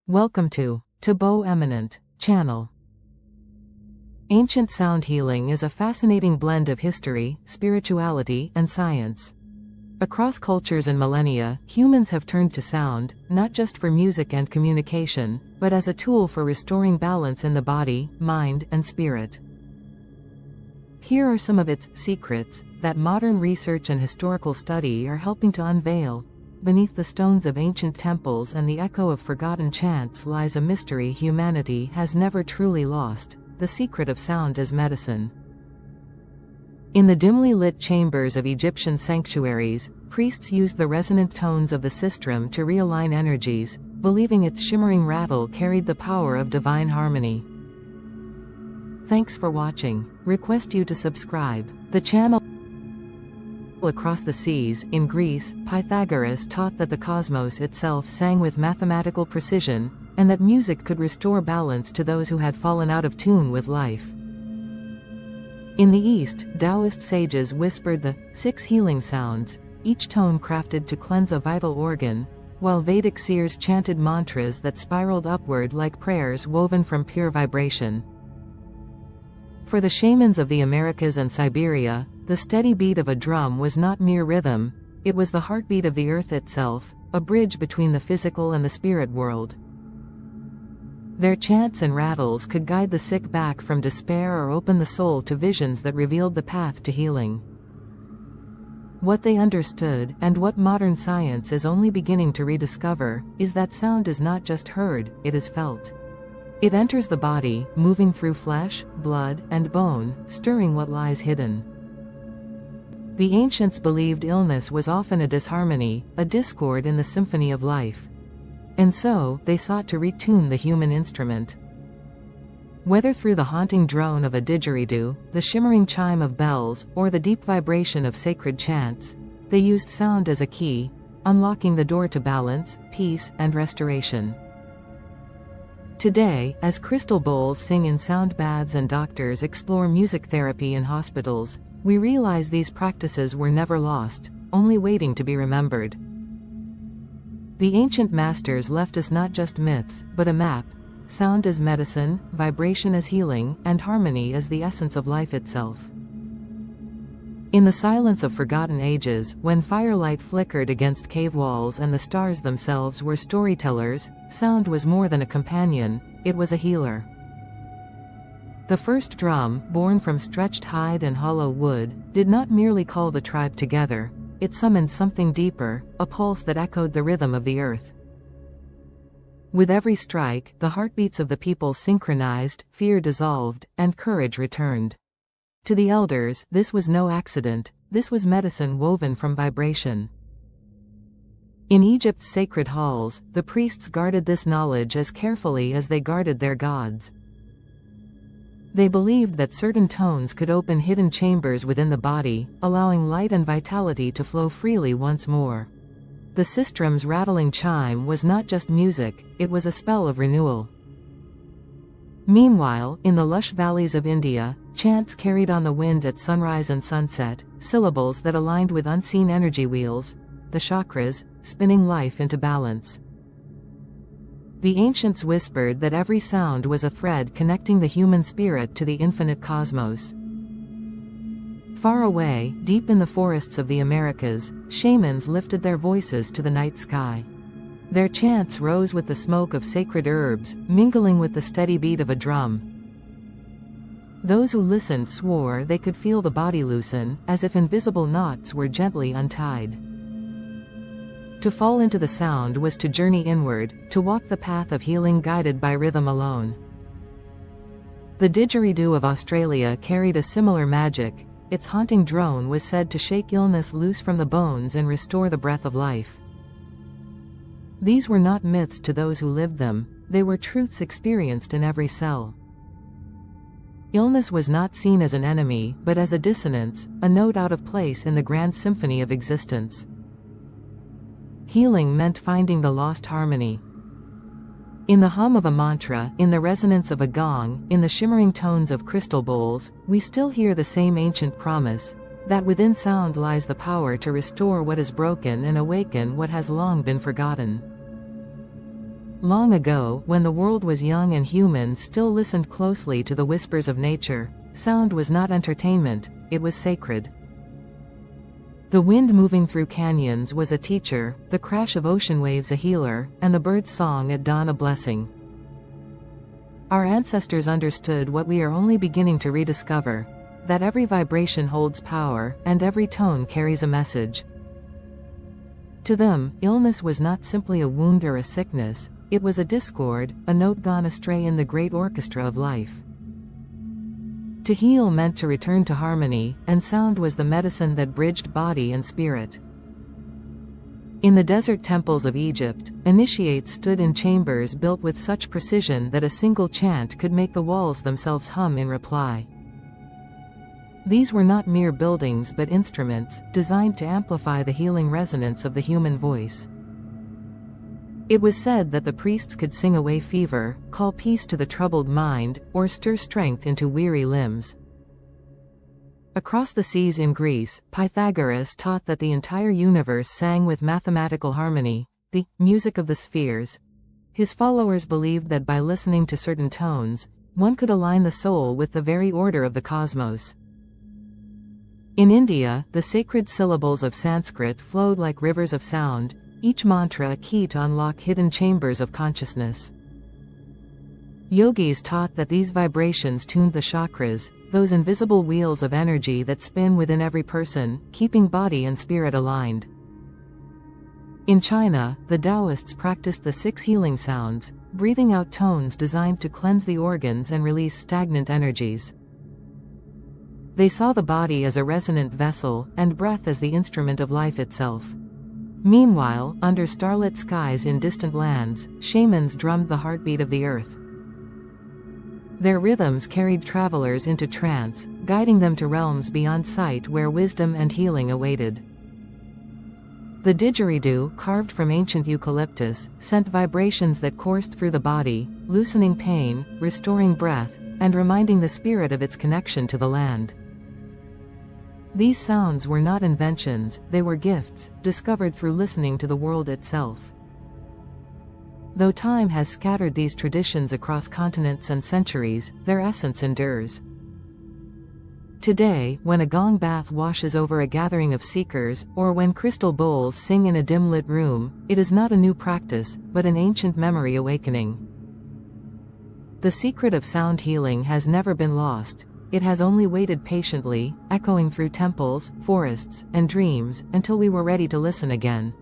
Welcome to Tabo Eminent channel. Ancient sound healing is a fascinating blend of history, spirituality, and science. Across cultures and millennia, humans have turned to sound, not just for music and communication, but as a tool for restoring balance in the body, mind, and spirit. Here are some of its secrets that modern research and historical study are helping to unveil. Beneath the stones of ancient temples and the echo of forgotten chants lies a mystery humanity has never truly lost: the secret of sound as medicine. In the dimly lit chambers of Egyptian sanctuaries, priests used the resonant tones of the sistrum to realign energies, believing its shimmering rattle carried the power of divine harmony. Thanks for watching. Request you to subscribe the channel. Across the seas, in Greece, Pythagoras taught that the cosmos itself sang with mathematical precision, and that music could restore balance to those who had fallen out of tune with life. In the East, Taoist sages whispered the 6 healing sounds, each tone crafted to cleanse a vital organ, while Vedic seers chanted mantras that spiraled upward like prayers woven from pure vibration. For the shamans of the Americas and Siberia, the steady beat of a drum was not mere rhythm, it was the heartbeat of the earth itself, a bridge between the physical and the spirit world. Their chants and rattles could guide the sick back from despair or open the soul to visions that revealed the path to healing. What they understood, and what modern science is only beginning to rediscover, is that sound is not just heard, it is felt. It enters the body, moving through flesh, blood, and bone, stirring what lies hidden. The ancients believed illness was often a disharmony, a discord in the symphony of life. And so, they sought to retune the human instrument. Whether through the haunting drone of a didgeridoo, the shimmering chime of bells, or the deep vibration of sacred chants, they used sound as a key, unlocking the door to balance, peace, and restoration. Today, as crystal bowls sing in sound baths and doctors explore music therapy in hospitals, we realize these practices were never lost, only waiting to be remembered. The ancient masters left us not just myths, but a map: sound as medicine, vibration as healing, and harmony as the essence of life itself. In the silence of forgotten ages, when firelight flickered against cave walls and the stars themselves were storytellers, sound was more than a companion, it was a healer. The first drum, born from stretched hide and hollow wood, did not merely call the tribe together, it summoned something deeper, a pulse that echoed the rhythm of the earth. With every strike, the heartbeats of the people synchronized, fear dissolved, and courage returned. To the elders, this was no accident, this was medicine woven from vibration. In Egypt's sacred halls, the priests guarded this knowledge as carefully as they guarded their gods. They believed that certain tones could open hidden chambers within the body, allowing light and vitality to flow freely once more. The sistrum's rattling chime was not just music, it was a spell of renewal. Meanwhile, in the lush valleys of India, chants carried on the wind at sunrise and sunset, syllables that aligned with unseen energy wheels, the chakras, spinning life into balance. The ancients whispered that every sound was a thread connecting the human spirit to the infinite cosmos. Far away, deep in the forests of the Americas, shamans lifted their voices to the night sky. Their chants rose with the smoke of sacred herbs, mingling with the steady beat of a drum. Those who listened swore they could feel the body loosen, as if invisible knots were gently untied. To fall into the sound was to journey inward, to walk the path of healing guided by rhythm alone. The didgeridoo of Australia carried a similar magic, its haunting drone was said to shake illness loose from the bones and restore the breath of life. These were not myths to those who lived them, they were truths experienced in every cell. Illness was not seen as an enemy, but as a dissonance, a note out of place in the grand symphony of existence. Healing meant finding the lost harmony. In the hum of a mantra, in the resonance of a gong, in the shimmering tones of crystal bowls, we still hear the same ancient promise, that within sound lies the power to restore what is broken and awaken what has long been forgotten. Long ago, when the world was young and humans still listened closely to the whispers of nature, sound was not entertainment, it was sacred. The wind moving through canyons was a teacher, the crash of ocean waves a healer, and the bird's song at dawn a blessing. Our ancestors understood what we are only beginning to rediscover, that every vibration holds power, and every tone carries a message. To them, illness was not simply a wound or a sickness, it was a discord, a note gone astray in the great orchestra of life. To heal meant to return to harmony, and sound was the medicine that bridged body and spirit. In the desert temples of Egypt, initiates stood in chambers built with such precision that a single chant could make the walls themselves hum in reply. These were not mere buildings but instruments, designed to amplify the healing resonance of the human voice. It was said that the priests could sing away fever, call peace to the troubled mind, or stir strength into weary limbs. Across the seas in Greece, Pythagoras taught that the entire universe sang with mathematical harmony, the music of the spheres. His followers believed that by listening to certain tones, one could align the soul with the very order of the cosmos. In India, the sacred syllables of Sanskrit flowed like rivers of sound, each mantra a key to unlock hidden chambers of consciousness. Yogis taught that these vibrations tuned the chakras, those invisible wheels of energy that spin within every person, keeping body and spirit aligned. In China, the Taoists practiced the 6 healing sounds, breathing out tones designed to cleanse the organs and release stagnant energies. They saw the body as a resonant vessel, and breath as the instrument of life itself. Meanwhile, under starlit skies in distant lands, shamans drummed the heartbeat of the earth. Their rhythms carried travelers into trance, guiding them to realms beyond sight where wisdom and healing awaited. The didgeridoo, carved from ancient eucalyptus, sent vibrations that coursed through the body, loosening pain, restoring breath, and reminding the spirit of its connection to the land. These sounds were not inventions, they were gifts, discovered through listening to the world itself. Though time has scattered these traditions across continents and centuries, their essence endures. Today, when a gong bath washes over a gathering of seekers, or when crystal bowls sing in a dim-lit room, it is not a new practice, but an ancient memory awakening. The secret of sound healing has never been lost. It has only waited patiently, echoing through temples, forests, and dreams, until we were ready to listen again.